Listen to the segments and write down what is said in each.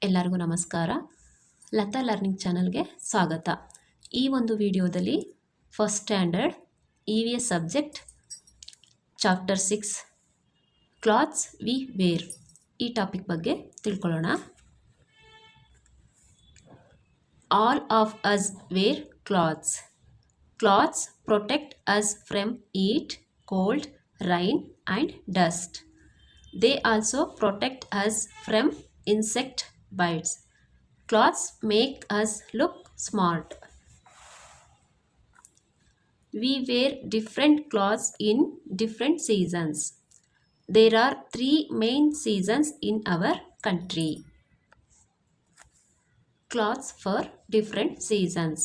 ಎಲ್ಲರಿಗೂ ನಮಸ್ಕಾರ. ಲತಾ ಲರ್ನಿಂಗ್ ಚಾನಲ್ಗೆ ಸ್ವಾಗತ. ಈ ಒಂದು ವಿಡಿಯೋದಲ್ಲಿ first standard EVS subject chapter 6 clothes we wear ಈ ಟಾಪಿಕ್ ಬಗ್ಗೆ ತಿಳ್ಕೊಳ್ಳೋಣ. All of us wear clothes. Clothes protect us from heat, cold, rain and dust. They also protect us from insect bites. Clothes make us look smart. We wear different clothes in different seasons. There are 3 main seasons in our country. Clothes for different seasons.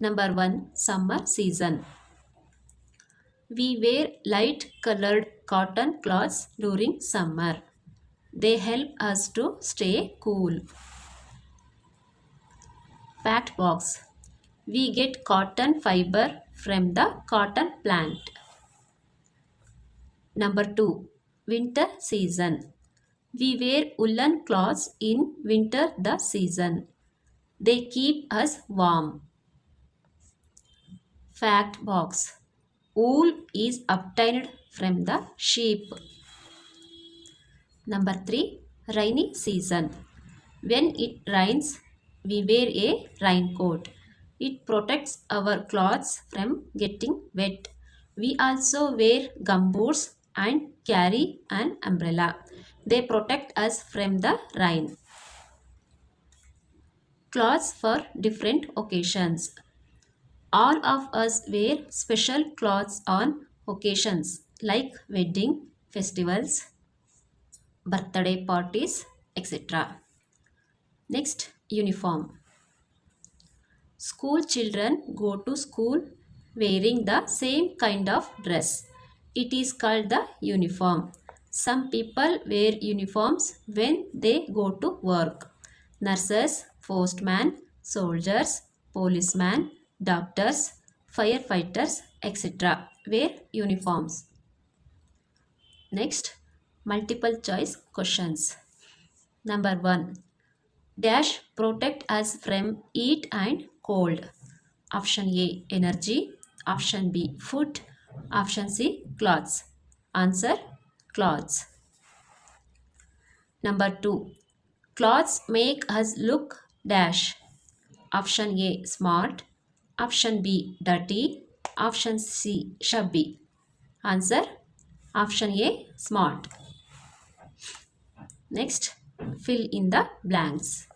Number 1, summer season. We wear light colored cotton cloths during summer. They help us to stay cool. Fact box. We get cotton fiber from the cotton plant. Number 2, winter season. We wear woolen cloths in winter the season. They keep us warm. Fact box. Wool is obtained from the sheep. Number 3, rainy season. When it rains, we wear a raincoat. It protects our clothes from getting wet. We also wear gumboots and carry an umbrella. They protect us from the rain. Clothes for different occasions. All of us wear special clothes on occasions like wedding, festivals, birthday parties, etc. Next, uniform. School children go to school wearing the same kind of dress. It is called the uniform. Some people wear uniforms when they go to work. Nurses, postmen, soldiers, policemen, doctors, firefighters, etc. wear uniforms. Next, multiple choice questions. Number 1. Dash protect us from heat and cold. Option A, energy. Option B, food. Option C, clothes. Answer, clothes. Number 2. Clothes make us look dash. Option A, smart. Option B, dirty. Option C, shabby. Answer, option A, smart. Next, fill in the blanks.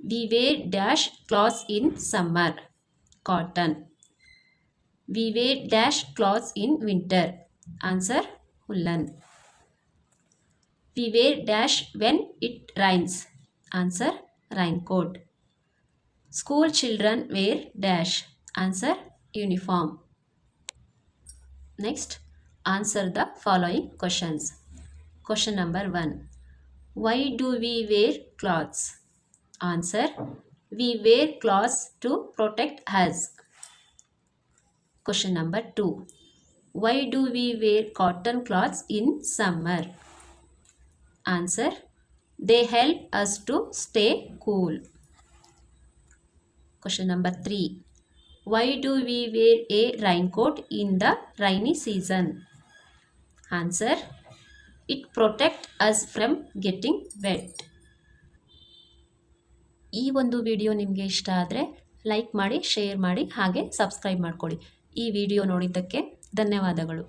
We wear dash clothes in summer. Cotton. We wear dash clothes in winter. Answer, woolen. We wear dash when it rains. Answer, raincoat. School children wear dash. Answer, uniform. Next, answer the following questions. Question number 1. Why do we wear clothes? Answer, we wear clothes to protect us. Question number 2. Why do we wear cotton cloths in summer? Answer, they help us to stay cool. Question number 3. Why do we wear a raincoat in the rainy season? Answer, it protects us from getting wet. ಈ ಒಂದು video ನಿಮಗೆ ಇಷ್ಟ ಆದರೆ like ಮಾಡಿ, share ಮಾಡಿ, ಹಾಗೆ subscribe ಮಾಡ್ಕೊಳ್ಳಿ. ಈ ವಿಡಿಯೋ ನೋಡಿದ್ದಕ್ಕೆ ಧನ್ಯವಾದಗಳು.